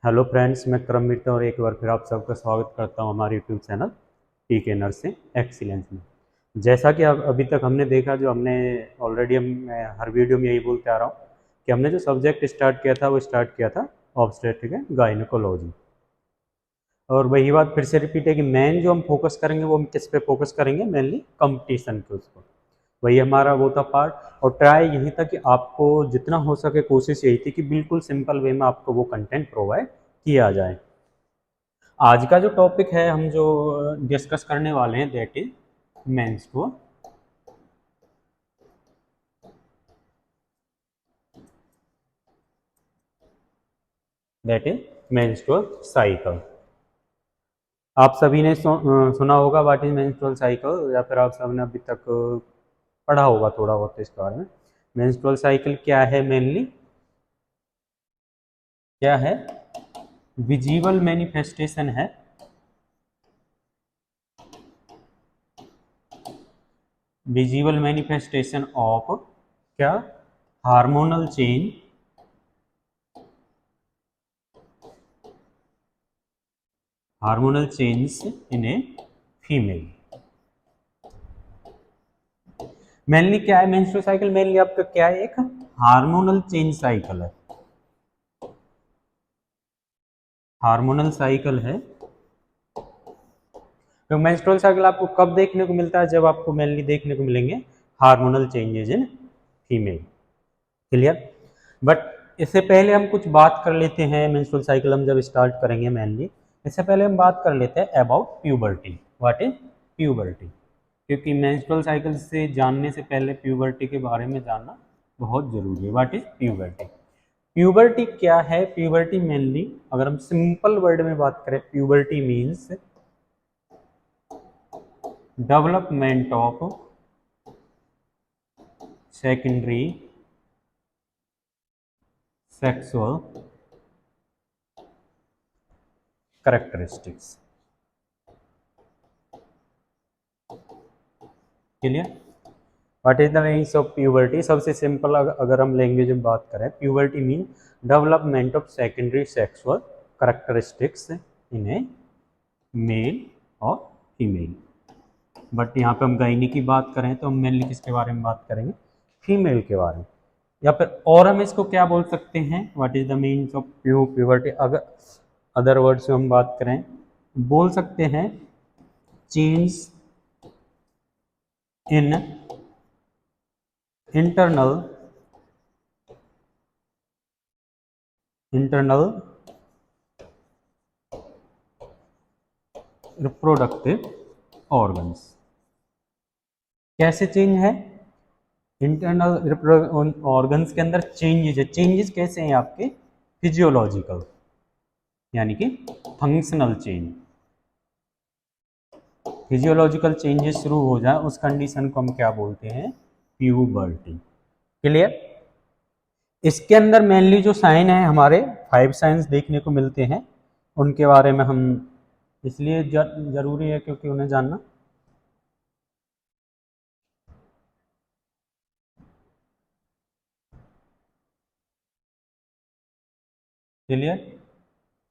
Hello friends, मैं क्रममित्र और एक बार फिर आप सबका स्वागत करता हूं हमारे यूट्यूब चैनल टीके नर्सिंग एक्सीलेंस में। जैसा कि अब अभी तक हमने देखा, जो हमने ऑलरेडी मैं हर वीडियो में यही बोलते आ रहा हूं कि हमने जो सब्जेक्ट स्टार्ट किया था वो स्टार्ट किया था ऑब्स्टेट्रिक एंड गायनेकोलॉजी। और वही बात फिर से रिपीट है कि मेन जो हम फोकस करेंगे वो हम किस पे फोकस करेंगे, मेनली कंपटीशन के उसको। वही हमारा वो था पार्ट। और ट्राई यही था कि आपको जितना हो सके, कोशिश यही थी कि बिल्कुल सिंपल वे में आपको वो कंटेंट प्रोवाइड किया जाए। आज का जो टॉपिक है हम जो डिस्कस करने वाले हैं दैट इज मेंस्ट्रुअल साइकिल। आप सभी ने सुना होगा व्हाट इज मेंस्ट्रुअल साइकिल, या फिर आप सबने अभी तक पढ़ा होगा थोड़ा बहुत इसके बारे में। मेंस्ट्रुअल साइकिल क्या है? मेनली क्या है? विजिबल मैनिफेस्टेशन है, विजिबल मैनिफेस्टेशन ऑफ क्या? Hormonal change, hormonal change in a female. Mainly क्या है मेंस्ट्रुअल साइकिल? मेनली आपका क्या है? एक हार्मोनल चेंज साइकिल है, हार्मोनल साइकिल है। तो मेंस्ट्रुअल साइकिल आपको कब देखने को मिलता है? जब आपको मेनली देखने को मिलेंगे hormonal changes in female. Clear? But इससे पहले हम कुछ बात कर लेते हैं, मेंस्ट्रुअल साइकिल हम जब स्टार्ट करेंगे मेनली, इससे पहले हम बात कर लेते हैं about puberty. What is puberty? क्योंकि मेंस्ट्रुअल साइकिल से जानने से पहले प्यूबर्टी के बारे में जानना बहुत जरूरी है। What is puberty? प्यूबर्टी क्या है? प्यूबर्टी मेनली अगर हम सिंपल वर्ड में बात करें, puberty means development of secondary sexual characteristics. Clear? What is the means of puberty? सबसे सिंपल अगर हम लैंग्वेज में बात करें, puberty mean development of secondary sexual characteristics in a male और फीमेल। बट यहाँ पे हम गायनी की बात करें तो हम मेनली किसके बारे में बात करेंगे? फीमेल के बारे में। या फिर और हम इसको क्या बोल सकते हैं? What is the means of puberty? अगर अदर वर्ड से हम बात करें, बोल सकते हैं change in internal reproductive organs. कैसे चेंज है? इंटरनल ऑर्गन्स के अंदर चेंजेस है। चेंजेस कैसे हैं आपके? फिजियोलॉजिकल, यानी कि फंक्शनल चेंज। फिजियोलॉजिकल चेंजेस शुरू हो जाए उस कंडीशन को हम क्या बोलते हैं? प्यूबर्टी। क्लियर? इसके अंदर मेनली जो साइन है, हमारे 5 साइंस देखने को मिलते हैं, उनके बारे में हम इसलिए जरूरी है क्योंकि उन्हें जानना। क्लियर?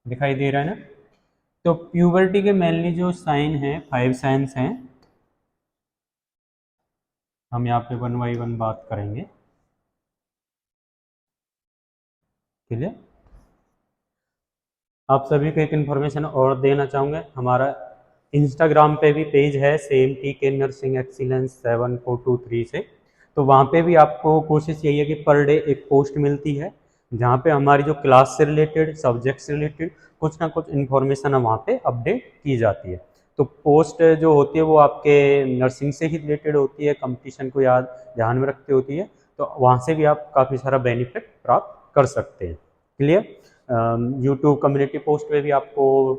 दिखाई दे रहा है ना? तो प्यूबर्टी के मेनली जो साइन हैं, 5 साइंस हैं, हम यहाँ पे 1 बाई 1 बात करेंगे। क्लियर? आप सभी को एक इन्फॉर्मेशन और देना चाहूँगा, हमारा इंस्टाग्राम पे भी पेज है सेम टीके नर्सिंग एक्सीलेंस 7423 से। तो वहाँ पे भी आपको कोशिश यही है कि पर डे एक पोस्ट मिलती है जहाँ पे हमारी जो क्लास से रिलेटेड, सब्जेक्ट से रिलेटेड कुछ ना कुछ इन्फॉर्मेशन वहाँ पे अपडेट की जाती है। तो पोस्ट जो होती है वो आपके नर्सिंग से ही रिलेटेड होती है, कंपटीशन को याद ध्यान में रखते होती है। तो वहाँ से भी आप काफ़ी सारा बेनिफिट प्राप्त कर सकते हैं। क्लियर? यूट्यूब कम्युनिटी पोस्ट पे भी आपको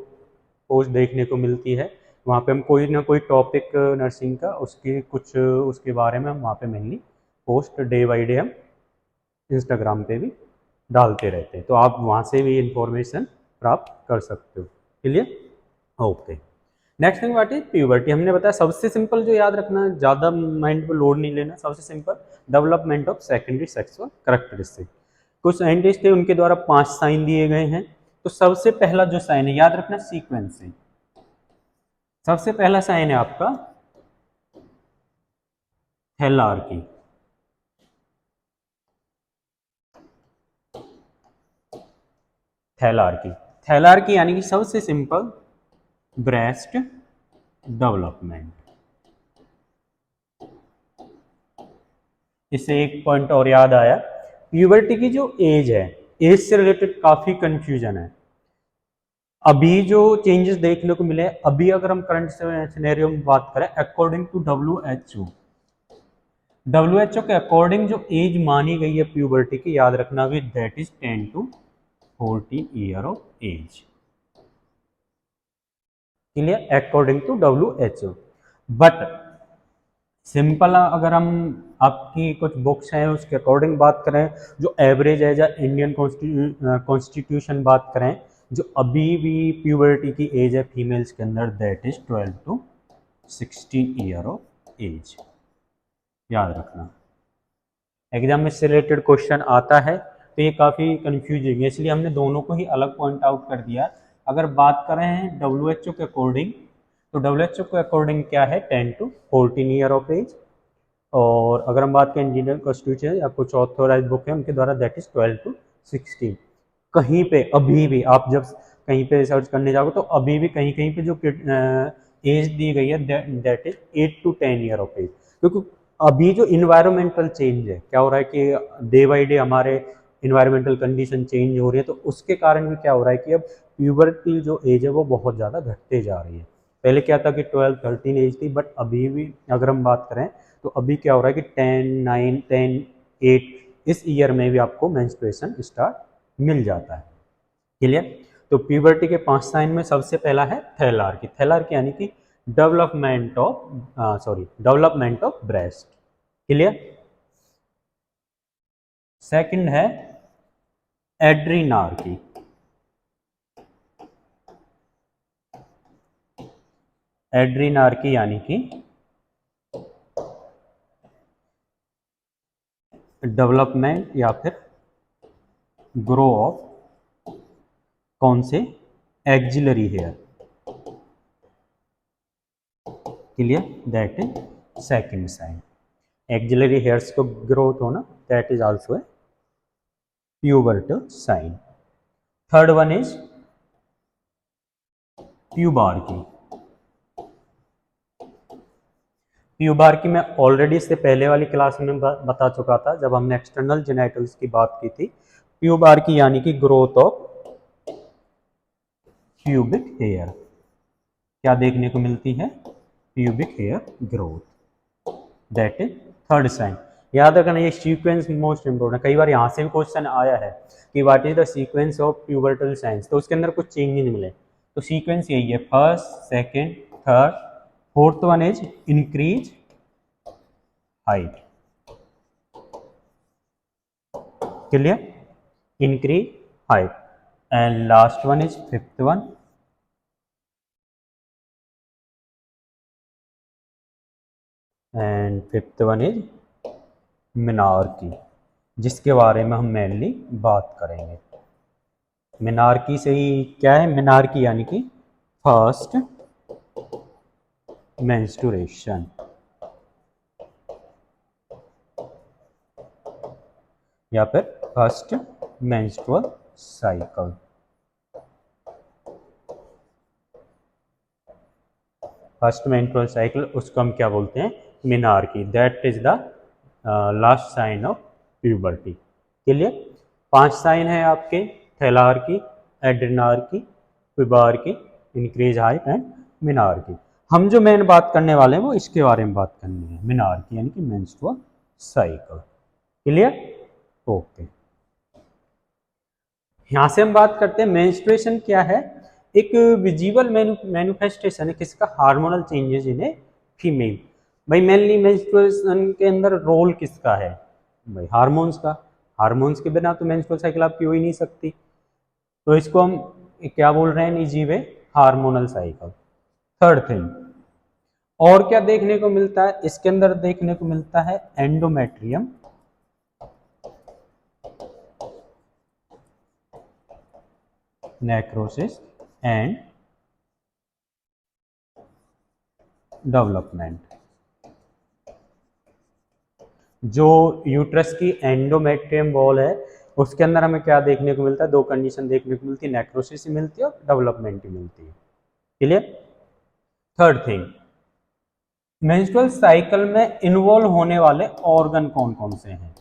पोस्ट देखने को मिलती है। वहाँ पे हम कोई ना कोई टॉपिक नर्सिंग का उसकी कुछ उसके बारे में हम वहाँ पे mainly post day by day हम इंस्टाग्राम पे भी डालते रहते हैं। तो आप वहाँ से भी इंफॉर्मेशन प्राप्त कर सकते हो। Clear? Okay. Next thing what is puberty? हमने बताया सबसे सिंपल जो याद रखना है, ज़्यादा माइंड को लोड नहीं लेना, सबसे simple development of secondary sexual characteristic. कुछ साइंटिस्ट थे, उनके द्वारा 5 साइन दिए गए हैं। तो सबसे पहला जो साइन है, याद रखना सीक्वेंस से, सबसे पहला साइन है आपका थैलार्की। थैलार्की, थैलार्की यानी कि सबसे सिंपल ब्रेस्ट डेवलपमेंट। इससे एक पॉइंट और याद आया, प्यूबर्टी की जो एज है, एज से रिलेटेड काफी कंफ्यूजन है। अभी जो चेंजेस देखने को मिले, अभी अगर हम करंट सिनेरियो में बात करें, अकॉर्डिंग टू डब्ल्यूएचओ के अकॉर्डिंग जो एज मानी गई है प्यूबर्टी की, याद रखना भी, that is 10 to 14 year of age. Clear? According to WHO. But simple अगर हम आपकी कुछ बुक्स हैं उसके अकॉर्डिंग बात करें, जो एवरेज एज है इंडियन कॉन्स्टिट्यूशन बात करें, जो अभी भी प्यूबर्टी की एज है फीमेल्स के अंदर, that is 12 to 16 year of age. याद रखना, एग्जाम में से रिलेटेड क्वेश्चन आता है तो ये काफ़ी कंफ्यूजिंग है, इसलिए हमने दोनों को ही अलग पॉइंट आउट कर दिया। अगर बात करें डब्ल्यूएचओ के अकॉर्डिंग, तो डब्ल्यूएचओ के अकॉर्डिंग क्या है, 10 to 14 ईयर ऑफ एज। और अगर हम बात करें इंडियन कॉन्स्टिट्यूशन या कुछ ऑथोराइज बुक है उनके द्वारा, दैट इज 12 to 16। कहीं पे अभी भी आप जब कहीं पे सर्च करने जाओगे तो अभी भी कहीं कहीं पे जो एज दी गई है, that is 8 to 10 year of age. क्योंकि अभी जो इन्वायरमेंटल चेंज है, क्या हो रहा है कि डे बाई डे हमारे इन्वायरमेंटल कंडीशन चेंज हो रही है, तो उसके कारण भी क्या हो रहा है कि अब प्यूबर्टी जो एज है वो बहुत ज़्यादा घटते जा रही है। पहले क्या था कि 12-13 एज थी, बट अभी भी अगर हम बात करें तो अभी क्या हो रहा है कि 10, 9, 10, 8 इस ईयर में भी आपको मेंस्ट्रुएशन स्टार्ट मिल जाता है। क्लियर? तो प्यूबर्टी के 5 साइन में सबसे पहला है थैलार्की। थैलार्की यानी कि development of breast. Clear? Second है एड्रीनार्की। एड्रीनार्की यानी कि डेवलपमेंट या फिर ग्रो ऑफ कौन से, axillary hair. Clear? That is second sign. Axillary hairs को ग्रोथ होना, that is also a pubertal sign. Third one is pubarche. Pubarche में ऑलरेडी इससे पहले वाली क्लास में बता चुका था जब हमने एक्सटर्नल जेनिटल्स की बात की थी। प्यूबार्की यानी कि ग्रोथ ऑफ प्यूबिक हेयर। क्या देखने को मिलती है? Pubic hair growth, that is third sign. याद रखना ये सीक्वेंस मोस्ट इंपोर्टेंट, कई बार यहाँ से भी क्वेश्चन आया है कि what is the sequence of pubertal science, तो उसके अंदर कुछ चेंज नहीं मिले। तो सीक्वेंस यही है, first, second, third, fourth one is increase height. Clear? Increase height. And last one is fifth one, and fifth one is menarche, जिसके बारे में हम मेनली बात करेंगे। मिनार्की से ही क्या है, मिनार्की यानी कि फर्स्ट मेंस्ट्रुएशन या फिर first menstrual cycle. First menstrual cycle, उसको हम क्या बोलते हैं, menarche. That is the last sign of puberty. Clear? 5 sign है आपके, thelarche, adrenarche, pubarche, increase height and menarche. हम जो मेन बात करने वाले हैं वो इसके बारे में बात करनी है, मिनार्की यानी कि मेंस्ट्रुअल साइकिल। क्लियर? ओके। यहाँ से हम बात करते हैं मेंस्ट्रुएशन क्या है। एक विजिबल मैनिफेस्टेशन है किसका, hormonal changes in a female. भाई मेनली मेंस्ट्रुएशन के अंदर रोल किसका है, भाई हार्मोन्स का। हार्मोन्स के बिना तो मेंस्ट्रुअल साइकिल आपकी हो ही नहीं सकती, तो इसको हम क्या बोल रहे हैं, निजीवे हार्मोनल साइकिल। थर्ड थिंग, और क्या देखने को मिलता है इसके अंदर, देखने को मिलता है एंडोमेट्रियम। Necrosis and development. जो यूट्रस की एंडोमेट्रियम वॉल है उसके अंदर हमें क्या देखने को मिलता है, दो कंडीशन देखने को मिलती है, नेक्रोसिस मिलती है और डेवलपमेंट ही मिलती है। Clear. Third thing, menstrual cycle में इन्वॉल्व होने वाले ऑर्गन कौन कौन से हैं।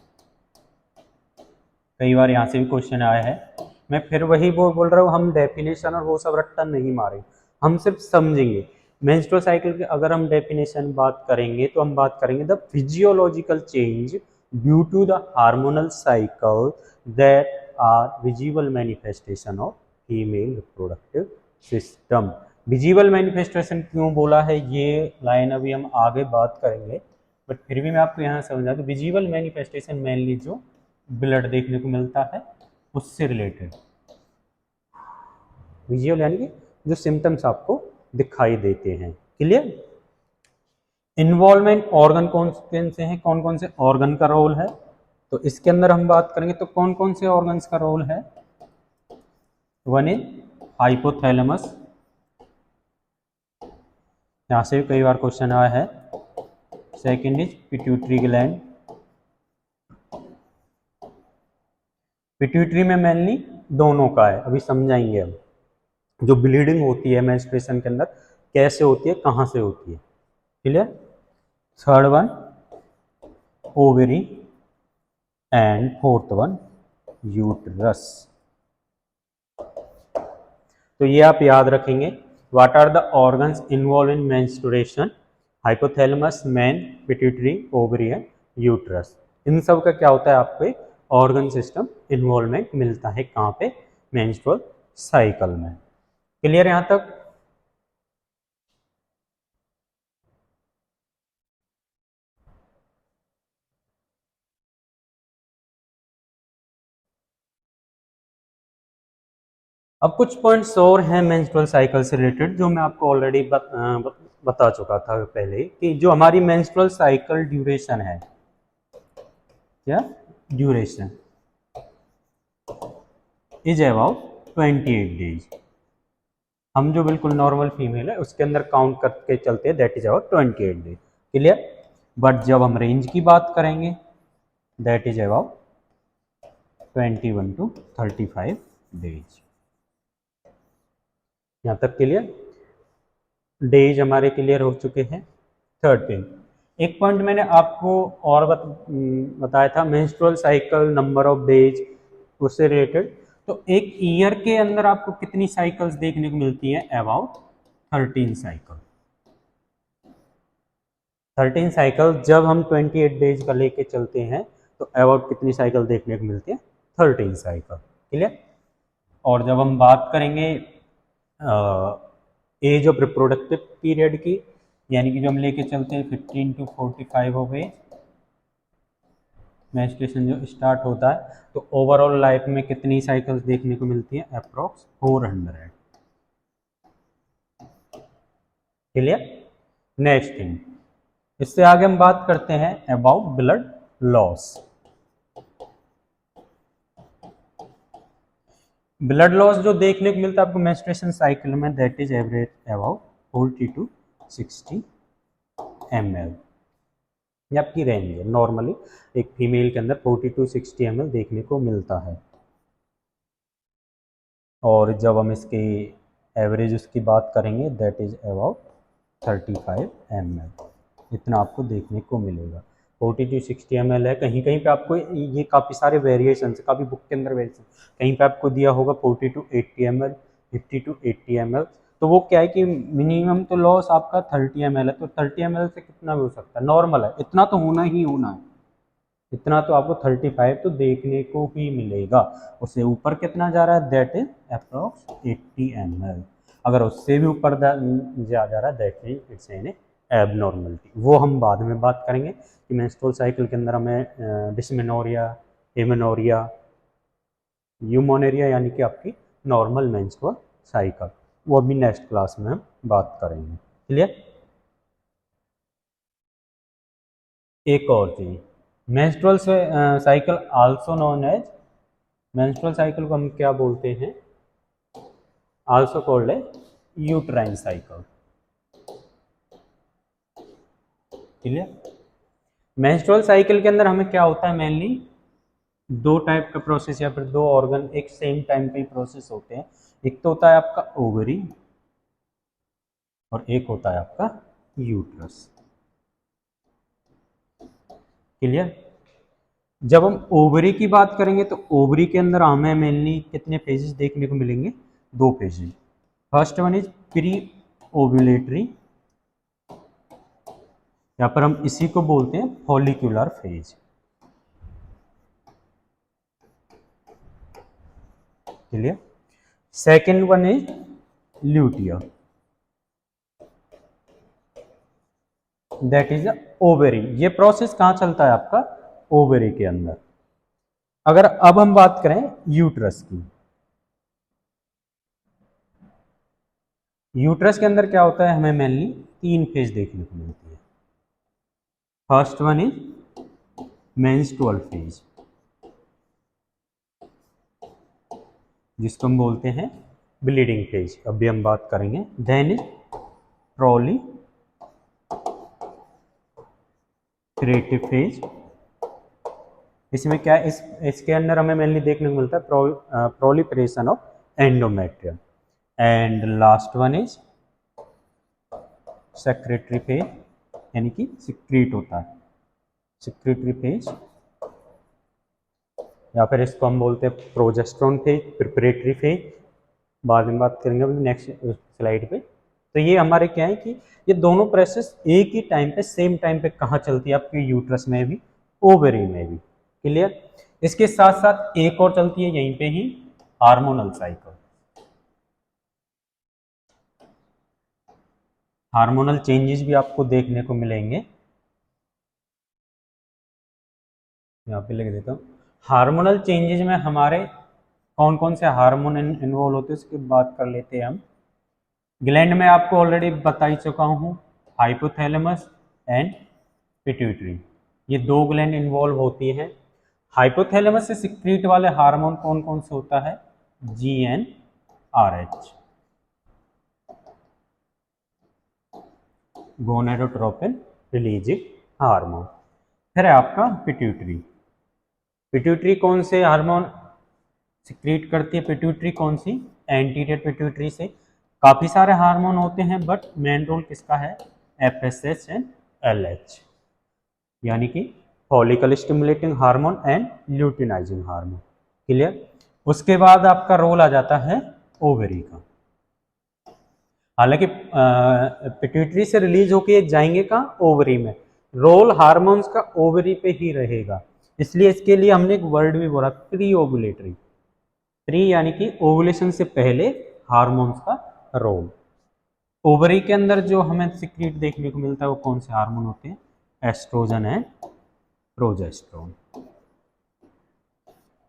कई बार यहाँ से भी क्वेश्चन आया है। मैं फिर वही वो बोल रहा हूँ, हम डेफिनेशन और वो सब रट्टा नहीं मारे, हम सिर्फ समझेंगे। मेंस्ट्रुअल साइकिल की अगर हम डेफिनेशन बात करेंगे तो हम बात करेंगे the physiological change due to the hormonal cycle that are visible manifestation of female reproductive system. Visible manifestation क्यों बोला है, ये लाइन अभी हम आगे बात करेंगे, बट फिर भी मैं आपको यहाँ समझा दूँ। विजिबल मैनिफेस्टेशन मेनली जो ब्लड देखने को मिलता है उससे रिलेटेड, विजुअल यानी कि जो सिम्टम्स आपको दिखाई देते हैं। क्लियर। इन्वॉल्वमेंट ऑर्गन कौन कौन से हैं, कौन कौन से ऑर्गन का रोल है, तो इसके अंदर हम बात करेंगे तो कौन कौन से ऑर्गन्स का रोल है। वन इज हाइपोथैलेमस, यहां से भी कई बार क्वेश्चन आया है। Second is pituitary gland, pituitary में मेनली दोनों का है, अभी समझाएंगे हम। जो ब्लीडिंग होती है मेंस्ट्रुएशन के अंदर कैसे होती है, कहाँ से होती है। Clear. Third one ovary and fourth one uterus. तो ये आप याद रखेंगे। What are the organs involve in menstruation, hypothalamus, main, pituitary, ovary and uterus. इन सब का क्या होता है, आपको एक ऑर्गन सिस्टम इन्वॉल्वमेंट मिलता है कहाँ पे, मेंस्ट्रुअल साइकिल में। क्लियर यहां तक। अब कुछ पॉइंट्स और हैं मेंस्ट्रुअल साइकिल से रिलेटेड जो मैं आपको ऑलरेडी बता चुका था पहले, कि जो हमारी मेंस्ट्रुअल साइकिल ड्यूरेशन है, क्या ड्यूरेशन इज अबाउट 28 डेज। हम जो बिल्कुल नॉर्मल फीमेल है उसके अंदर काउंट करके चलते हैं, that is about 28 days. Clear. But जब हम रेंज की बात करेंगे that is about 21 to 35 days. यहाँ तक क्लियर, डेज हमारे क्लियर हो चुके हैं। थर्ड थिंग, एक पॉइंट मैंने आपको और बताया था, menstrual cycle number of days, उससे रिलेटेड। तो एक ईयर के अंदर आपको कितनी साइकिल्स देखने को मिलती है, अबाउट 13 साइकिल। 13 साइकिल जब हम 28 डेज का लेके चलते हैं तो अबाउट कितनी साइकिल देखने को मिलती है, 13 साइकिल। क्लियर। और जब हम बात करेंगे एज ऑफ रिप्रोडक्टिव पीरियड की, यानी कि जो हम लेके चलते हैं 15 to 45 ऑफ एज, मेंस्ट्रुएशन जो स्टार्ट होता है, तो ओवरऑल लाइफ में कितनी साइकिल्स देखने को मिलती है, अप्रॉक्स 400। क्लियर। नेक्स्ट थिंग, इससे आगे हम बात करते हैं about blood loss. Blood loss जो देखने को मिलता है आपको मेंस्ट्रुएशन साइकिल में, that is average about 40 to 60 ml। ये आपकी रेंज है, नॉर्मली एक फीमेल के अंदर 40 to 60 ml देखने को मिलता है। और जब हम इसकी एवरेज उसकी बात करेंगे दैट इज अबाउट 35 ml, इतना आपको देखने को मिलेगा। 40 to 60 ml है। कहीं कहीं पे आपको ये काफ़ी सारे वेरिएशन, काफ़ी बुक के अंदर वेरिएशन, कहीं पे आपको दिया होगा 40 to 80 ml, 50 to 80 ml। तो वो क्या है कि मिनिमम तो लॉस आपका 30 ml है, तो 30 ml से कितना भी हो सकता है, नॉर्मल है, इतना तो होना ही होना है। इतना तो आपको 35 तो देखने को ही मिलेगा। उससे ऊपर कितना जा रहा है, दैट इज अप्रॉक्स 80 ml। अगर उससे भी ऊपर जा रहा है that is it's an abnormality. वो हम बाद में बात करेंगे कि मेंस्ट्रुअल साइकिल के अंदर हमें डिस्मेनोरिया, एमेनोरिया, यूमोनेरिया, यानी कि आपकी नॉर्मल मेंस्ट्रुअल साइकिल, वो अभी नेक्स्ट क्लास में हम बात करेंगे। क्लियर। एक और चीज, menstrual cycle also known as, menstrual cycle को हम क्या बोलते हैं, आल्सो कॉल्ड है uterine cycle. Clear. Menstrual cycle के अंदर हमें क्या होता है, मेनली दो टाइप का प्रोसेस या फिर दो ऑर्गन एक सेम टाइम पे ही प्रोसेस होते हैं। एक तो होता है आपका ओवरी और एक होता है आपका यूट्रस। क्लियर। जब हम ओवरी की बात करेंगे तो ओवरी के अंदर हमें मेनली कितने फेजेस देखने को मिलेंगे, दो phases. First one is pre ovulatory, या पर हम इसी को बोलते हैं follicular phase. Clear. Second one is lutea, that is ovary. ये प्रोसेस कहां चलता है आपका, ओवेरी के अंदर। अगर अब हम बात करें यूट्रस की, यूट्रस के अंदर क्या होता है, हमें मेनली तीन फेज देखने को मिलती है। First one is menstrual phase, जिसको हम बोलते हैं ब्लीडिंग फेज, अभी हम बात करेंगे। देन इज प्रोलिफेरेटिव फेज, इसमें क्या है, इसके अंदर हमें मेनली देखने को मिलता है proliferation of endometrium. And last one is secretary phase, यानी कि सिक्रीट होता है, सिक्रेटरी फेज, या फिर इसको हम बोलते हैं प्रोजेस्टेरोन फेज, प्रिपरेटरी फेज, बाद में बात करेंगे अभी नेक्स्ट स्लाइड पे। तो ये हमारे क्या है कि ये दोनों प्रोसेस एक ही टाइम पे सेम टाइम पे कहाँ चलती है, आपके यूट्रस में भी ओवरी में भी। क्लियर। इसके साथ साथ एक और चलती है यहीं पे ही, हार्मोनल साइकिल। हार्मोनल चेंजेस भी आपको देखने को मिलेंगे, यहाँ पे लिख देता हूँ। हार्मोनल चेंजेस में हमारे कौन कौन से हार्मोन इन्वॉल्व होते हैं उसकी बात कर लेते हैं हम। ग्लैंड में आपको ऑलरेडी बता ही चुका हूँ, हाइपोथैलेमस एंड पिट्यूटरी, ये दो ग्लैंड इन्वॉल्व होती हैं। हाइपोथैलेमस से सिक्रीट वाले हार्मोन कौन कौन से होता है, GnRH, गोनेडोट्रोपिन रिलीजिंग हार्मोन। फिर है आपका पिट्यूटरी, पिट्यूटरी कौन से हार्मोन सिक्रीट करती है, पिट्यूटरी कौन सी, एंटीरियर पिट्यूटरी से काफी सारे हार्मोन होते हैं, बट मेन रोल किसका है, FSH एंड LH, यानी कि follicle stimulating hormone and luteinizing hormone. Clear. उसके बाद आपका रोल आ जाता है ओवरी का। हालांकि पिट्यूटरी से रिलीज होके जाएंगे कहाँ, ओवरी में। रोल हार्मोन्स का ओवरी पे ही रहेगा, इसलिए इसके लिए हमने एक वर्ड भी बोला, प्री ओवुलेटरी। प्री यानी कि ओवुलेशन से पहले हार्मोन्स का रोल। ओवरी के अंदर जो हमें सिक्रीट देखने को मिलता है वो कौन से हार्मोन होते हैं, एस्ट्रोजन एंड प्रोजेस्टेरोन।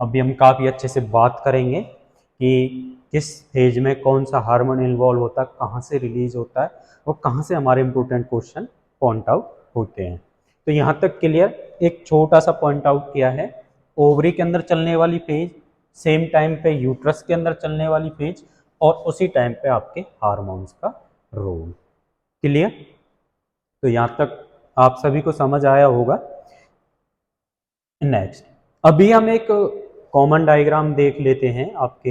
अभी हम काफ़ी अच्छे से बात करेंगे कि किस फेज में कौन सा हार्मोन इन्वॉल्व होता है, कहाँ से रिलीज होता है और कहाँ से हमारे इंपॉर्टेंट क्वेश्चन पॉइंट आउट होते हैं। तो यहाँ तक क्लियर। एक छोटा सा पॉइंट आउट किया है, ओवरी के अंदर चलने वाली फेज, सेम टाइम पे यूट्रस के अंदर चलने वाली फेज, और उसी टाइम पे आपके हार्मोन्स का रोल। क्लियर। तो यहाँ तक आप सभी को समझ आया होगा। नेक्स्ट, अभी हम एक कॉमन डायग्राम देख लेते हैं आपके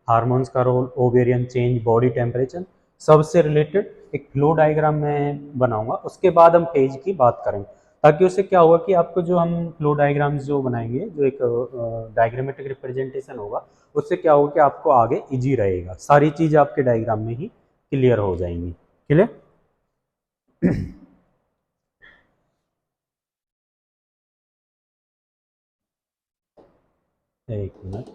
हार्मोन्स का role, ovarian change, body temperature, सबसे रिलेटेड एक फ्लो डायग्राम मैं बनाऊंगा। उसके बाद हम फेज की बात करेंगे, ताकि उससे क्या होगा कि आपको जो हम फ्लो डायग्राम्स जो बनाएंगे, जो एक डायग्रामेटिक रिप्रेजेंटेशन होगा, उससे क्या होगा कि आपको आगे इजी रहेगा, सारी चीज़ आपके डायग्राम में ही क्लियर हो जाएंगी। क्लियर। एक मिनट।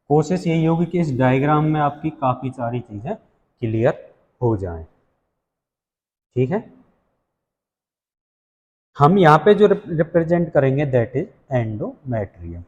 कोशिश यही होगी कि इस डायग्राम में आपकी काफ़ी सारी चीज़ें क्लियर हो जाएं। ठीक है। हम यहाँ पे जो रिप्रेजेंट करेंगे दैट इज एंडोमेट्रियम।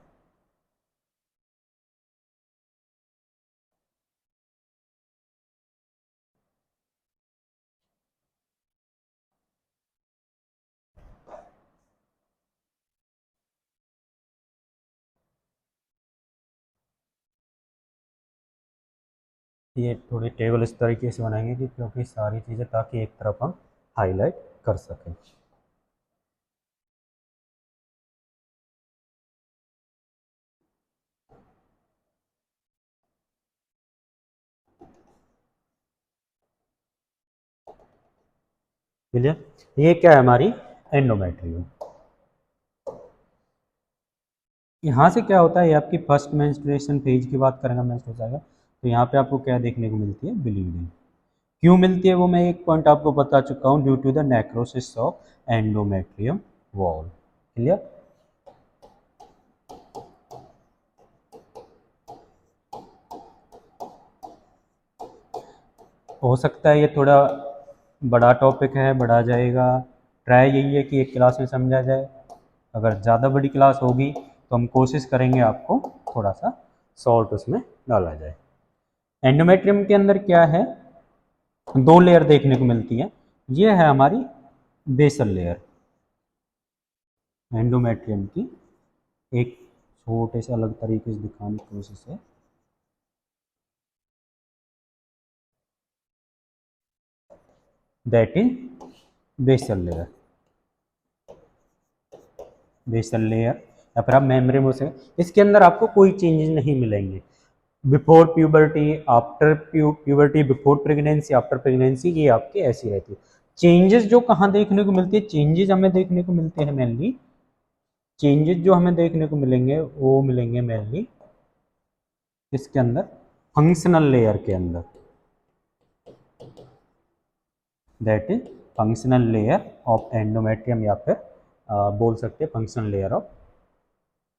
ये थोड़ी टेबल इस तरीके से बनाएंगे कि क्योंकि सारी चीज़ें ताकि एक तरफ हम हाईलाइट कर सकें। क्लियर। ये क्या है हमारी एंडोमेट्रियम। यहाँ से क्या होता है, ये आपकी फर्स्ट मेंस्ट्रुएशन फेज की बात करेंगे, मेंस्ट्रुएशन हो जाएगा तो यहाँ पे आपको क्या देखने को मिलती है, ब्लीडिंग। क्यों मिलती है वो मैं एक पॉइंट आपको बता चुका हूँ, due to the necrosis of endometrium wall. Clear. हो सकता है ये थोड़ा बड़ा टॉपिक है, बढ़ा जाएगा। ट्राई यही है कि एक क्लास में समझा जाए। अगर ज़्यादा बड़ी क्लास होगी तो हम कोशिश करेंगे आपको थोड़ा सा सॉल्ट उसमें डाला जाए। एंडोमेट्रियम के अंदर क्या है, दो लेयर देखने को मिलती है। ये है हमारी बेसल लेयर एंडोमेट्रियम की। एक छोटे से अलग तरीके से दिखाने की कोशिश है। That is basal layer. Basal layer या फिर आप मेम्ब्रेन से, इसके अंदर आपको कोई चेंजेस नहीं मिलेंगे। Before puberty, after puberty, before pregnancy, after pregnancy, ये आपकी ऐसी रहती है। चेंजेस जो कहाँ देखने को मिलती है, चेंजेस हमें देखने को मिलते हैं मेनली, चेंजेस जो हमें देखने को मिलेंगे वो मिलेंगे मेनली इसके अंदर, फंक्शनल लेयर के अंदर। That is functional layer of endometrium, या फिर बोल सकते हैं functional layer of,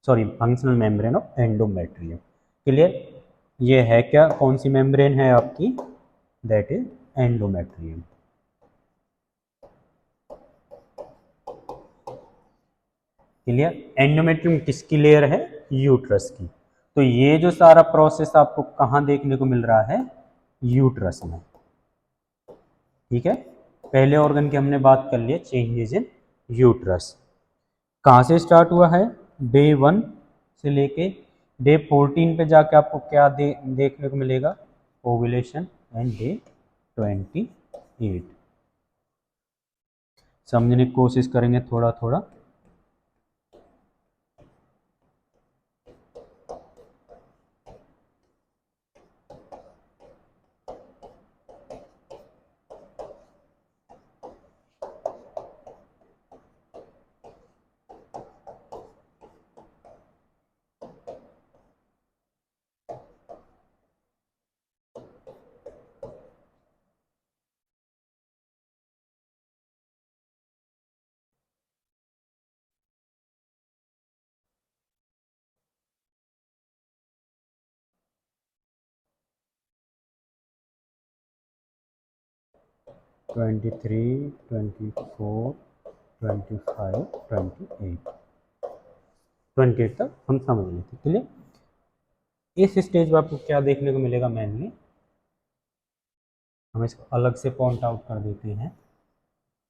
sorry functional membrane of endometrium. Clear. ये है क्या, कौन सी मेम्ब्रेन है आपकी, that is endometrium. Clear. Endometrium किसकी लेयर है, यूट्रस की। तो ये जो सारा प्रोसेस आपको कहाँ देखने को मिल रहा है, यूट्रस में। ठीक है। पहले ऑर्गन की हमने बात कर लिया, चेंजेस इन यूट्रस। कहाँ से स्टार्ट हुआ है, डे 1 से लेके डे 14 पे जाके आपको क्या देखने को मिलेगा, ओव्यूलेशन, एंड डे 28। समझने की कोशिश करेंगे थोड़ा थोड़ा। ट्वेंटी थ्री, 24, 25, 28, 28 तक हम समझ लेते। क्लियर। इस स्टेज पर आपको क्या देखने को मिलेगा, मेनली हम इसको अलग से पॉइंट आउट कर देते हैं।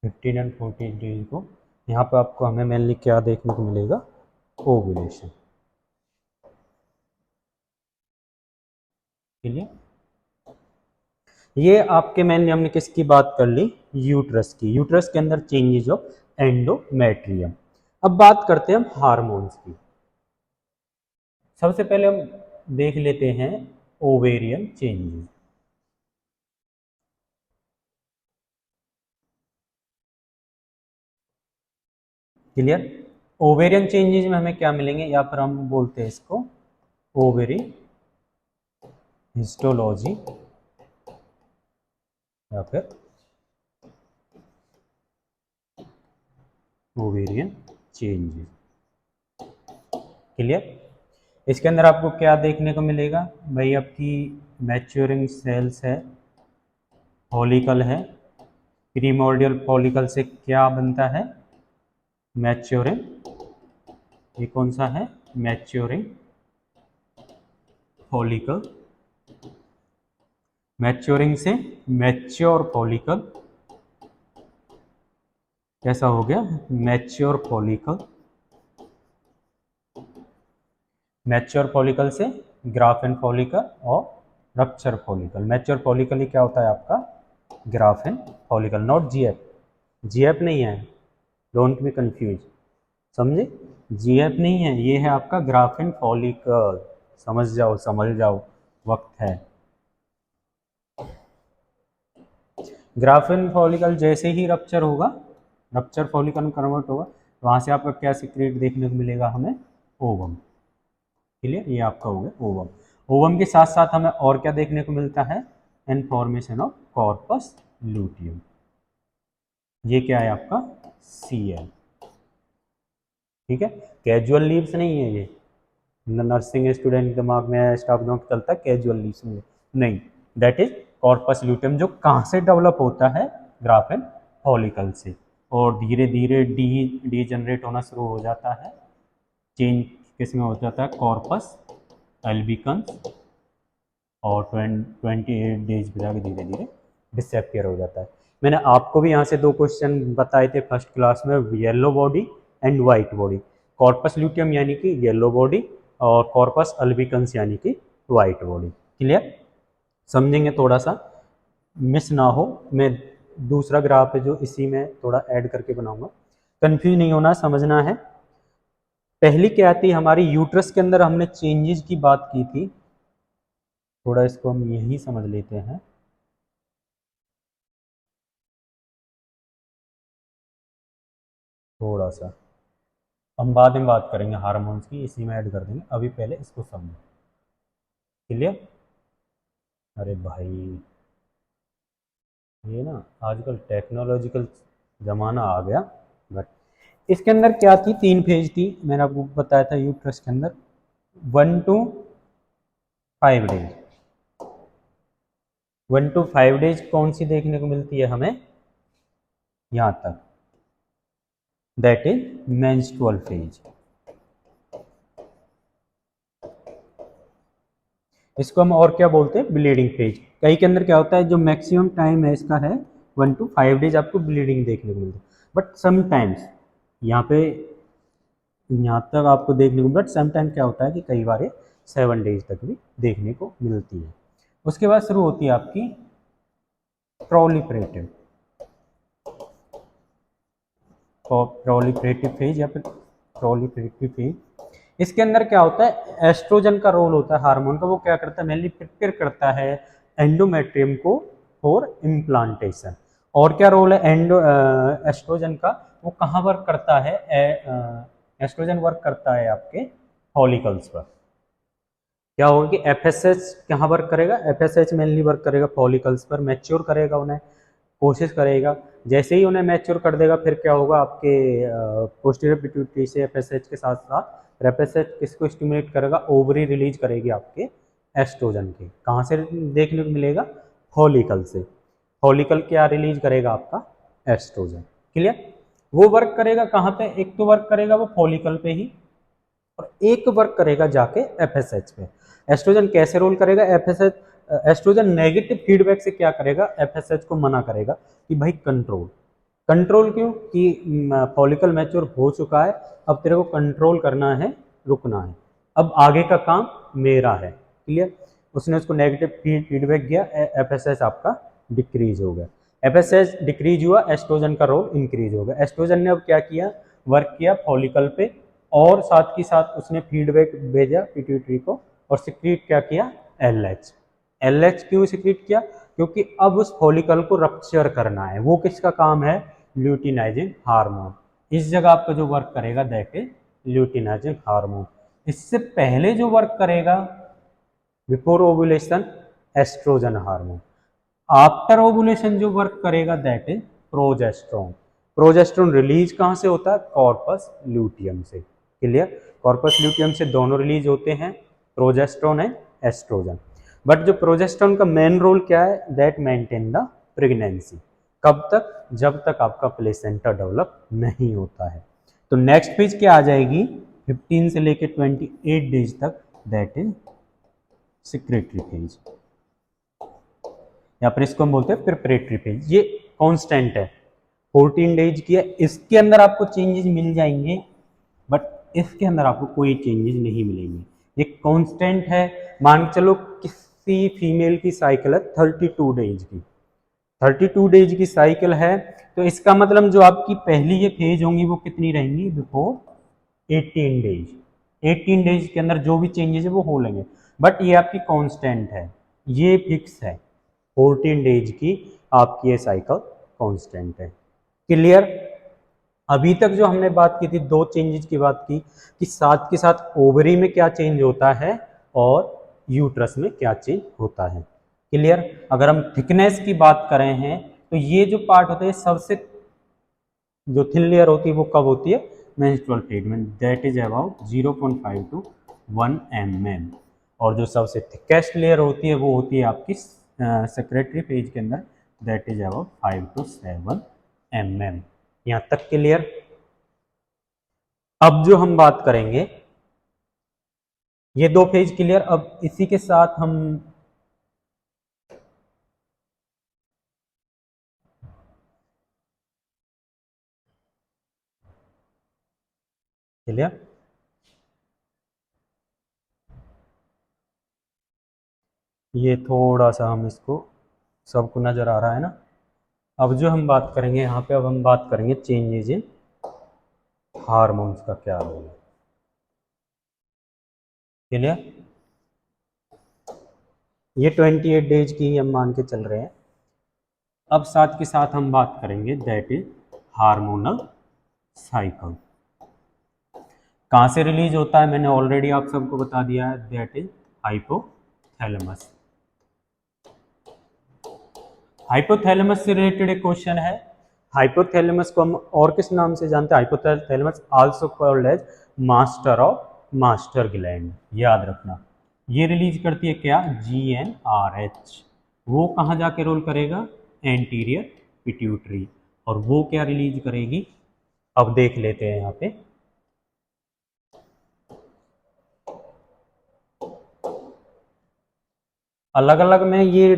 15 एंड 14 डेज को यहाँ पर आपको हमें मेनली क्या देखने को मिलेगा, ओव्यूलेशन। क्लियर। ये आपके मेनली हमने किसकी बात कर ली, यूट्रस की। यूट्रस के अंदर चेंजेस ऑफ एंडोमेट्रियम। अब बात करते हैं हम हार्मोन्स की। सबसे पहले हम देख लेते हैं ovarian changes. Clear. Ovarian changes में हमें क्या मिलेंगे, या फिर हम बोलते हैं इसको ओवेरी हिस्टोलॉजी, या फिर ओवेरियन चेंजेस। क्लियर। इसके अंदर आपको क्या देखने को मिलेगा भाई, आपकी मैच्योरिंग सेल्स है, फॉलिकल है। प्रीमोर्डियल फॉलिकल से क्या बनता है, मैच्योरिंग। ये कौन सा है, मैच्योरिंग फॉलिकल। मैच्योरिंग से मैच्योर फॉलिकल, कैसा हो गया, मैच्योर फॉलिकल। मैच्योर फॉलिकल से ग्राफेन फॉलिकल, और रप्चर फॉलिकल। मैच्योर फॉलिकल ही क्या होता है आपका? Graphene follicle, not GF. GF नहीं है, डोंट बी कंफ्यूज, समझे? जीएफ नहीं है, ये है आपका ग्राफिन फॉलिकल। समझ जाओ समझ जाओ, वक्त है। ग्राफिन फॉलिकल जैसे ही रप्चर होगा, रप्चर फॉलिकल में कन्वर्ट होगा, वहां से आपका क्या सीक्रेट देखने को मिलेगा हमें? ओवम। क्लियर? ये आपका हो गया ओवम। ओवम के साथ साथ हमें और क्या देखने को मिलता है? Formation of corpus luteum. ये क्या है आपका? Cl। ठीक है, कैजुअल लीव्स नहीं है ये। नर्सिंग स्टूडेंट दिमाग में स्टाफ नोट चलता है कैजुअल लीव्स में, नहीं, दैट इज कॉर्पस ल्यूटियम, जो कहाँ से डेवलप होता है? ग्राफिन फॉलिकल से, और धीरे धीरे डी जनरेट होना शुरू हो जाता है। चेंज किस में हो जाता है? कॉर्पस एल्बिकन्स, और 28 डेज में जाकर धीरे धीरे डिसअपियर हो जाता है। मैंने आपको भी यहाँ से दो क्वेश्चन बताए थे फर्स्ट क्लास में, yellow body and white body. Corpus luteum यानी कि येलो बॉडी, और कॉर्पस अल्बिकन्स यानी कि वाइट बॉडी। क्लियर? समझेंगे थोड़ा सा, मिस ना हो। मैं दूसरा ग्राफ है जो इसी में थोड़ा ऐड करके बनाऊंगा, कंफ्यूज नहीं होना, समझना है। पहली क्या आती है हमारी? यूट्रस के अंदर हमने चेंजेस की बात की थी, थोड़ा इसको हम यही समझ लेते हैं। थोड़ा सा हम बाद में बात करेंगे हार्मोन्स की, इसी में ऐड कर देंगे, अभी पहले इसको समझो। क्लियर? अरे भाई, ये ना आजकल टेक्नोलॉजिकल ज़माना आ गया। बट इसके अंदर क्या थी? 3 फेज थी, मैंने आपको बताया था यूट्रस के अंदर। 1 to 5 डेज, 1 to 5 डेज कौन सी देखने को मिलती है हमें? यहाँ तक, दैट इज मेंस्ट्रुअल फेज। इसको हम और क्या बोलते हैं? Bleeding phase. कई के अंदर क्या होता है, जो मैक्सिमम टाइम है इसका है 1 to 5 डेज आपको ब्लीडिंग देखने को मिलती है। बट समटाइम्स यहाँ पे, यहाँ तक आपको देखने को, बट समटाइम क्या होता है कि कई बार 7 डेज तक भी देखने को मिलती है। उसके बाद शुरू होती है आपकी प्रोलिफरेटिव, प्रोलिफरेटिव फेज या फिर प्रोलिफरेटिव फेज। इसके अंदर क्या होता है? एस्ट्रोजन का रोल होता है हार्मोन का। वो क्या करता है? मेनली प्रिपेयर करता है एंडोमेट्रियम को फॉर इम्प्लांटेशन। और क्या रोल है एस्ट्रोजन का? वो कहाँ वर्क करता है? एस्ट्रोजन वर्क करता है आपके फॉलिकल्स पर। क्या होगा कि एफएसएच कहाँ वर्क करेगा? एफएसएच मेनली वर्क करेगा फॉलिकल्स पर, मैच्योर करेगा उन्हें, कोशिश करेगा। जैसे ही उन्हें मैच्योर कर देगा, फिर क्या होगा आपके पोस्टीरियर पिट्यूटरी से एफएसएच के साथ साथ एफएसएच किसको स्टिमुलेट करेगा? ओवरी रिलीज करेगी आपके एस्ट्रोजन के। कहाँ से देखने को मिलेगा? फॉलिकल से। फॉलिकल क्या रिलीज करेगा? आपका एस्ट्रोजन। क्लियर? वो वर्क करेगा कहाँ पे? एक तो वर्क करेगा वो फॉलिकल पे ही, और एक वर्क करेगा जाके एफएसएच पे। एस्ट्रोजन कैसे रोल करेगा? एफएसएच, एस्ट्रोजन नेगेटिव फीडबैक से क्या करेगा? एफएसएच को मना करेगा कि भाई कंट्रोल। कंट्रोल क्यों? कि फॉलिकल मैच्योर हो चुका है, अब तेरे को कंट्रोल करना है, रुकना है, अब आगे का काम मेरा है। क्लियर? उसने उसको नेगेटिव फीडबैक दिया, एफएसएच आपका डिक्रीज हो गया। एफएसएच डिक्रीज हुआ, एस्ट्रोजन का रोल इंक्रीज हो गया। एस्ट्रोजन ने अब क्या किया? वर्क किया फॉलिकल पे, और साथ ही साथ उसने फीडबैक भेजा पिट्यूटरी को, और सिक्रीट क्या किया? एलएच। एलएच क्यों सिक्रीट किया? क्योंकि अब उस फॉलिकल को रप्चर करना है। वो किसका काम है? Luteinizing hormone. इस जगह आपका जो वर्क करेगा दैट इज ल्यूटिनाइजिंग हार्मोन। इससे पहले जो वर्क करेगा before ovulation, estrogen hormone. After ovulation जो वर्क करेगा that is progesterone. Progesterone release कहाँ से होता है? कॉर्पस ल्यूटियम से। क्लियर? कॉर्पस ल्यूटियम से दोनों रिलीज होते हैं, प्रोजेस्ट्रॉन एंड एस्ट्रोजन। बट जो प्रोजेस्ट्रॉन का मेन रोल क्या है? That maintain the pregnancy. कब तक? जब तक आपका प्लेसेंटा डेवलप नहीं होता है। तो नेक्स्ट फेज क्या आ जाएगी? 15 से लेके 28 डेज तक, दैट इज सिक्रेटरी फेज, या फिर इसको हम बोलते हैं प्रिपरेटरी फेज। ये कांस्टेंट है, 14 डेज की है। इसके अंदर आपको चेंजेस मिल जाएंगे, बट इसके अंदर आपको कोई चेंजेस नहीं मिलेंगे। ये कांस्टेंट है। मान के चलो कि सी फीमेल की साइकिल है 32 डेज की, 32 डेज की साइकिल है। तो इसका मतलब जो आपकी पहली ये फेज होंगी वो कितनी रहेंगी, बिफोर 18 डेज, 18 डेज के अंदर जो भी चेंजेस है वो हो लेंगे। बट ये आपकी कांस्टेंट है, ये फिक्स है, 14 डेज की आपकी ये साइकिल कांस्टेंट है। क्लियर। अभी तक जो हमने बात की थी, दो चेंजेस की बात की कि साथ के साथ ओवरी में क्या चेंज होता है और यूट्रस में क्या चेंज होता है। क्लियर। अगर हम थिकनेस की बात करें हैं तो ये जो पार्ट होता है सबसे जो थिन लेयर होती है वो कब होती है, मेंस्ट्रुअल फेज में, that is about 0.5 to 1 mm। और जो सबसे थिकेस्ट लेयर होती है वो होती है आपकी सेक्रेटरी फेज के अंदर, that is about 5 to 7 mm। यहाँ तक क्लियर। अब जो हम बात करेंगे, ये दो फेज क्लियर। अब इसी के साथ हम क्लियर, ये थोड़ा सा हम इसको, सबको नजर आ रहा है ना। अब जो हम बात करेंगे यहाँ पे, अब हम बात करेंगे चेंजेज इन हार्मोन्स का क्या रोल है। क्लियर। ये 28 डेज की ही हम मान के चल रहे हैं। अब साथ के साथ हम बात करेंगे दैट इज हार्मोनल साइकिल। कहाँ से रिलीज होता है मैंने ऑलरेडी आप सबको बता दिया है, दैट इज हाइपोथैलेमस। हाइपोथैलेमस से रिलेटेड एक क्वेश्चन है। हाइपोथैलेमस को हम और किस नाम से जानते हैं, hypothalamus also called as master of master gland. याद रखना, ये रिलीज करती है क्या, GnRH। वो कहाँ जाके रोल करेगा, एंटीरियर पिट्यूटरी। और वो क्या रिलीज करेगी, अब देख लेते हैं यहाँ पे। अलग अलग में ये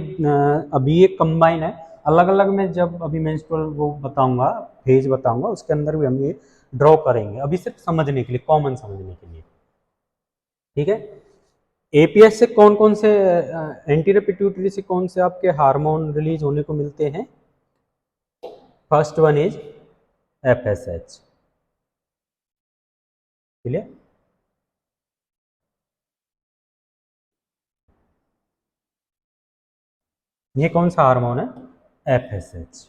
अभी ये कंबाइन है, अलग अलग में जब अभी मेंस्ट्रुअल वो बताऊंगा, फेज बताऊंगा, उसके अंदर भी हम ये ड्रॉ करेंगे, अभी सिर्फ समझने के लिए, कॉमन समझने के लिए। ठीक है। एपीएस से कौन कौन से, एंटीरियर पिट्यूटरी से कौन से आपके हार्मोन रिलीज होने को मिलते हैं, first one is FSH। Clear. ये कौन सा हार्मोन है, FSH।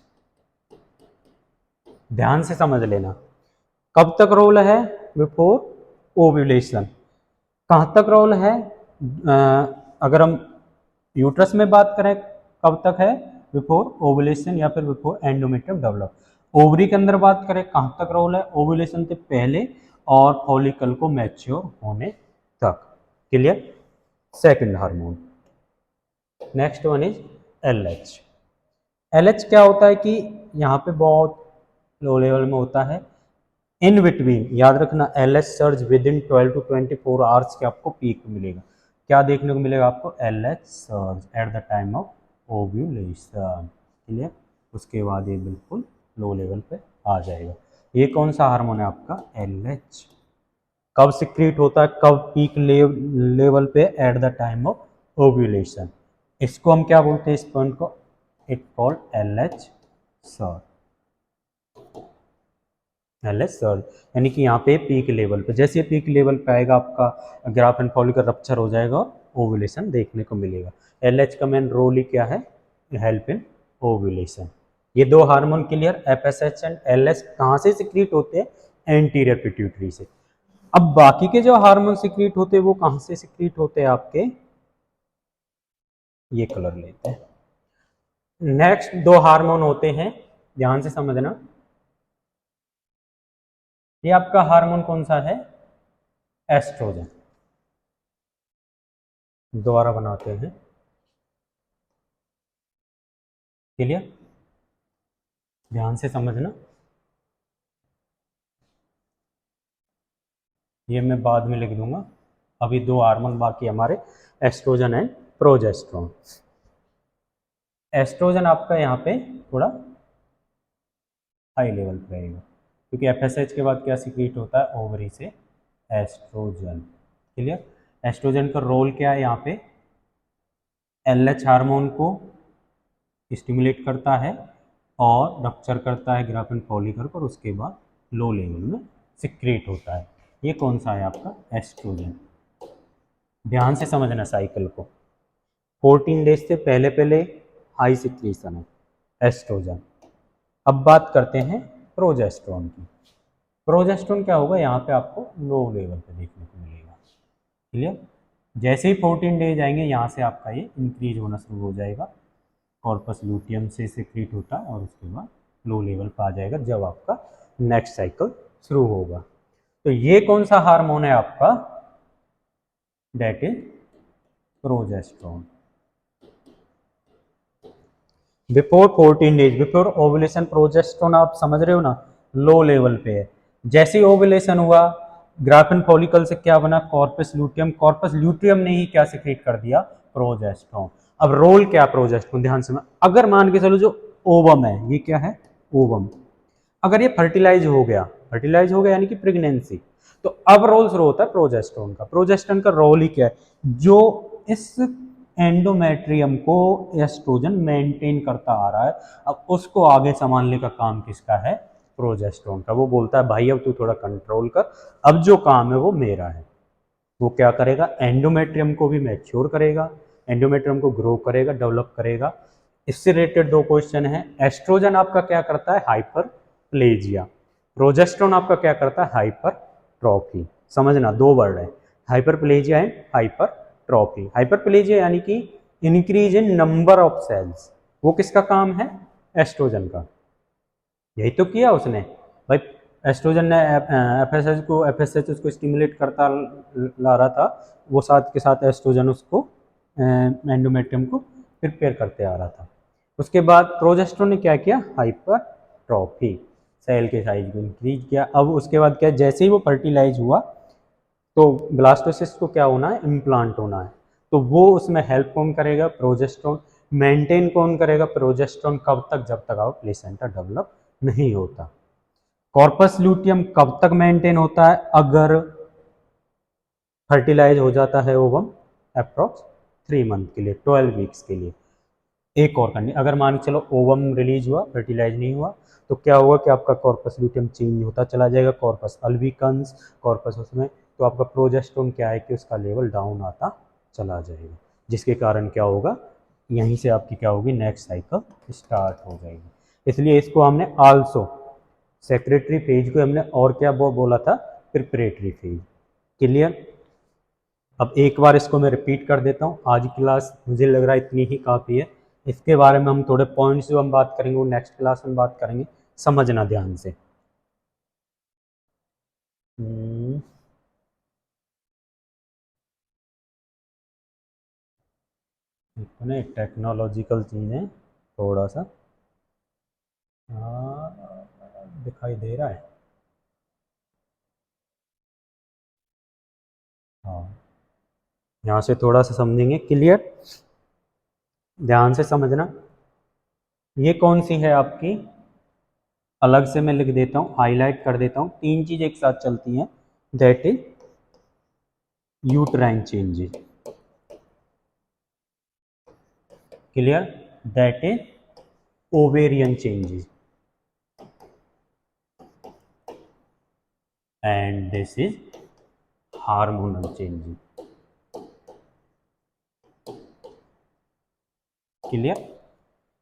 ध्यान से समझ लेना, कब तक रोल है, बिफोर ओव्यूलेशन। कहाँ तक रोल है, अगर हम यूट्रस में बात करें कब तक है, बिफोर ओवुलेशन या फिर बिफोर एंडोमेट्रियम डेवलप। ओवरी के अंदर बात करें कहाँ तक रोल है, ओवुलेशन से पहले और फॉलिकल को मैच्योर होने तक। Clear. Second hormone, next one is LH। LH क्या होता है कि यहाँ पे बहुत लो लेवल में होता है, इन बिटवीन। याद रखना, LH surge within 12 to 24 hours के आपको पीक मिलेगा। क्या देखने को मिलेगा आपको, LH surge at the time of ovulation. Clear. उसके बाद ये बिल्कुल लो लेवल पे आ जाएगा। ये कौन सा हार्मोन है आपका, LH। कब सिक्रीट होता है, कब पीक लेवल पे, at the time of ovulation. इसको हम क्या बोलते हैं, इस पॉइंट को, it called LH surge. LH surge यानी कि यहाँ पे पीक लेवल पे, जैसे पीक लेवल पे आएगा आपका ग्राफ एंड फॉलिकल रप्चर हो जाएगा और ओवुलेशन देखने को मिलेगा। LH का मेन रोल ही क्या है, हेल्प इन ओवुलेशन। ये दो hormone clear, FSH and LH कहाँ से सिक्रीट होते हैं, एंटीरियर पिट्यूटरी से। अब बाकी के जो हार्मोन सिक्रीट होते हैं वो कहाँ से सिक्रीट होते हैं आपके, ये कलर लेते हैं। नेक्स्ट दो हार्मोन होते हैं, ध्यान से समझना। ये आपका हार्मोन कौन सा है, एस्ट्रोजन। दोबारा बनाते हैं, क्लियर। ध्यान से समझना, ये मैं बाद में लिख दूंगा। अभी दो हार्मोन बाकी हमारे, एस्ट्रोजन एंड प्रोजेस्टेरोन। एस्ट्रोजन आपका यहाँ पे थोड़ा हाई लेवल पे रहेगा, क्योंकि FSH के बाद क्या सिक्रीट होता है, ओवरी से एस्ट्रोजन। क्लियर। एस्ट्रोजन का रोल क्या है यहाँ पे, LH हार्मोन को स्टिमुलेट करता है और रप्चर करता है ग्राफिन फॉलिकल पर, उसके बाद लो लेवल में सिक्रेट होता है। ये कौन सा है आपका? एस्ट्रोजन। ध्यान से समझना साइकिल को। 14 डेज से पहले पहले हाई सिक्रीशन है एस्ट्रोजन। अब बात करते हैं प्रोजेस्टेरोन की। प्रोजेस्टेरोन क्या होगा? यहाँ पे आपको लो लेवल पे देखने को मिलेगा। क्लियर? जैसे ही 14 डेज आएंगे यहाँ से आपका ये इंक्रीज होना शुरू हो जाएगा, कॉर्पस लूटियम से सिक्रीट होता है और उसके बाद लो लेवल पर आ जाएगा जब आपका नेक्स्ट साइकिल शुरू होगा। तो ये कौन सा हार्मोन है आपका? That is progesterone. Before 14 days, before ovulation, progesterone आप समझ रहे हो ना, लो लेवल पे है। जैसे ही ओवुलेशन हुआ, ग्राफिन फॉलिकल से क्या बना? Corpus luteum. कॉर्पस लूटियम ने ही क्या सिक्रीट कर दिया? प्रोजेस्टेरोन। अब रोल क्या प्रोजेस्टेरोन? ध्यान से, अगर मान के चलो जो ओवम है, ये क्या है? ओवम। अगर ये फर्टिलाइज हो गया यानी कि प्रेगनेंसी, तो अब रोल शुरू होता है प्रोजेस्टेरोन का। प्रोजेस्टेरोन का रोल ही क्या है? जो इस एंडोमेट्रियम को एस्ट्रोजन मेंटेन करता आ रहा है, अब उसको आगे संभालने का काम किसका है? प्रोजेस्टेरोन का। वो बोलता है भाई अब तू थोड़ा कंट्रोल कर, अब जो काम है वो मेरा है। वो क्या करेगा? एंडोमेट्रियम को भी मैच्योर करेगा, एंडोमेट्रियम को ग्रो करेगा, डेवलप करेगा। इससे रिलेटेड दो क्वेश्चन है। एस्ट्रोजन आपका क्या करता है? हाइपरप्लेजिया। प्रोजेस्टेरोन आपका क्या करता है? हाइपरट्रॉफी। समझना, दो वर्ड है, हाइपरप्लेजिया एंड हाइपरट्रॉफी। हाइपरप्लेजिया यानी कि increase in number of cells, वो किसका काम है? एस्ट्रोजन का। यही तो किया उसने भाई। एस्ट्रोजन ने एफएसएच उसको स्टिमुलेट करता ला रहा था, वो साथ के साथ एस्ट्रोजन उसको एंडोमेट्रियम को प्रिपेयर करते आ रहा था। उसके बाद प्रोजेस्टेरोन ने क्या किया? हाइपरट्रॉफी, सेल के साइज को इंक्रीज किया। अब उसके बाद क्या, जैसे ही वो फर्टिलाइज हुआ तो ब्लास्टोसिस्ट को क्या होना है? इम्प्लांट होना है। तो वो उसमें हेल्प कौन करेगा? प्रोजेस्टेरोन। मेंटेन कौन करेगा? प्रोजेस्टेरोन। कब तक? जब तक आप प्लेसेंटा डेवलप नहीं होता। कॉर्पस लूटियम कब तक मेंटेन होता है? अगर फर्टिलाइज हो जाता है ओवम, अप्रॉक्स 3 मंथ के लिए, 12 वीक्स के लिए। एक और कंडीशन, अगर मान के चलो ओवम रिलीज हुआ, फर्टिलाइज नहीं हुआ, तो क्या होगा कि आपका कॉर्पस लूटियम चेंज होता चला जाएगा, कॉर्पस अल्बिकन्स, कॉर्पस उसमें, तो आपका प्रोजेस्टेरोन क्या है कि उसका लेवल डाउन आता चला जाएगा, जिसके कारण क्या होगा? यहीं से आपकी क्या होगी? नेक्स्ट साइकिल स्टार्ट हो जाएगी। इसलिए इसको हमने आल्सो सेक्रेटरी फेज को हमने और क्या बोला था? Preparatory phase. क्लियर? अब एक बार इसको मैं रिपीट कर देता हूँ। आज की क्लास मुझे लग रहा है इतनी ही काफ़ी है। इसके बारे में हम थोड़े पॉइंट्स जो हम बात करेंगे वो नेक्स्ट क्लास में बात करेंगे, समझना ध्यान से। इतने टेक्नोलॉजिकल चीज़ें थोड़ा सा दिखाई दे रहा है। हाँ, यहाँ से थोड़ा सा समझेंगे। क्लियर? ध्यान से समझना। ये कौन सी है आपकी? अलग से मैं लिख देता हूँ, हाईलाइट कर देता हूँ। 3 चीज़ एक साथ चलती हैं, that is uterine changes. Clear? That is ovarian changes and this is hormonal changes. Clear?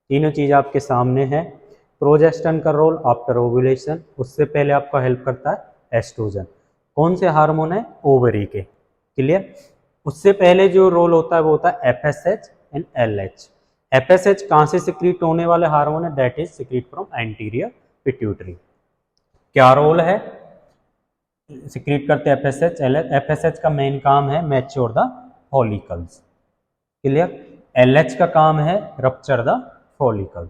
तीनों चीज आपके सामने है। प्रोजेस्टेरोन का रोल आफ्टर ओव्यूलेशन, उससे पहले आपका हेल्प करता है एस्ट्रोजन। कौन से हार्मोन है? ओवरी के। क्लियर? उससे पहले जो रोल होता है वो होता है एफएसएच एंड एलएच। एफएसएच कहाँ से सिक्रीट होने वाले हार्मोन है? That is secrete from anterior pituitary. क्या रोल है? सिक्रीट करते हैं एफएसएच, एलएच। एफएसएच का मेन काम है mature the follicles. Clear? LH का काम है रप्चर द फॉलिकल।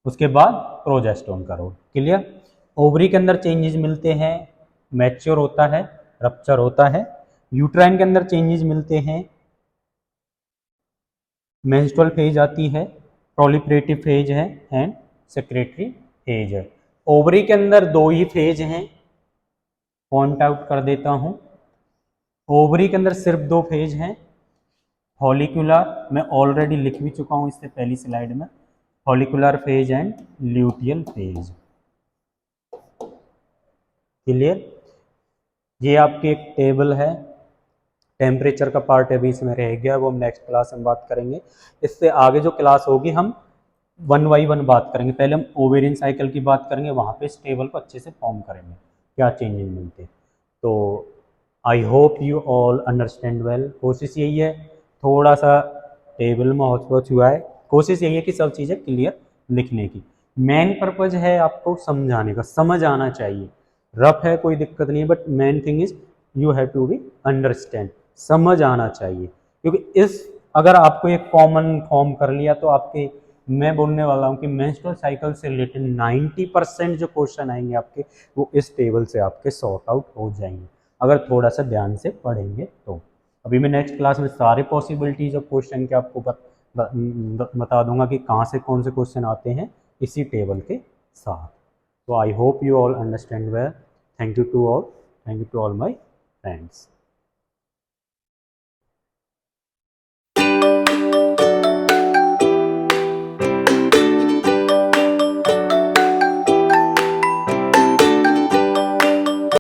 उसके बाद प्रोजेस्टेरोन का रोल। क्लियर? ओवरी के अंदर चेंजेस मिलते हैं, मैच्योर होता है, रप्चर होता है। यूट्राइन के अंदर चेंजेस मिलते हैं, मेंस्ट्रुअल फेज आती है, प्रोलिफरेटिव फेज है एंड सेक्रेटरी फेज है। ओवरी के अंदर 2 ही फेज हैं, पॉइंट आउट कर देता हूं। ओवरी के अंदर सिर्फ 2 फेज हैं, फॉलिकुलर मैं ऑलरेडी लिख भी चुका हूँ इससे पहली स्लाइड में, follicular phase and luteal phase. Clear? ये आपकी एक टेबल है, टेम्परेचर का पार्ट अभी इसमें रह गया, वो हम नेक्स्ट क्लास में बात करेंगे। इससे आगे जो क्लास होगी हम 1 बाई 1 बात करेंगे। पहले हम ओवेरियन साइकिल की बात करेंगे, वहाँ पे इस टेबल को अच्छे से फॉर्म करेंगे, क्या चेंजेस मिलते। तो I hope you all understand well. कोशिश यही है, थोड़ा सा टेबल में हौच हुआ है, कोशिश यही है कि सब चीज़ें क्लियर लिखने की। मेन पर्पज है आपको समझाने का, समझ आना चाहिए। रफ है कोई दिक्कत नहीं है, but main thing is you have to be understand, समझ आना चाहिए। क्योंकि इस अगर आपको एक कॉमन फॉर्म कर लिया तो आपके, मैं बोलने वाला हूँ कि मेंस्ट्रुअल साइकिल से रिलेटेड 90% जो क्वेश्चन आएंगे आपके, वो इस टेबल से आपके सॉर्ट आउट हो जाएंगे अगर थोड़ा सा ध्यान से पढ़ेंगे तो। अभी मैं नेक्स्ट क्लास में सारे पॉसिबिलिटीज ऑफ क्वेश्चन के आपको बता दूंगा कि कहाँ से कौन से क्वेश्चन आते हैं इसी टेबल के साथ। तो I hope you all understand well. Thank you to all. Thank you to all my friends.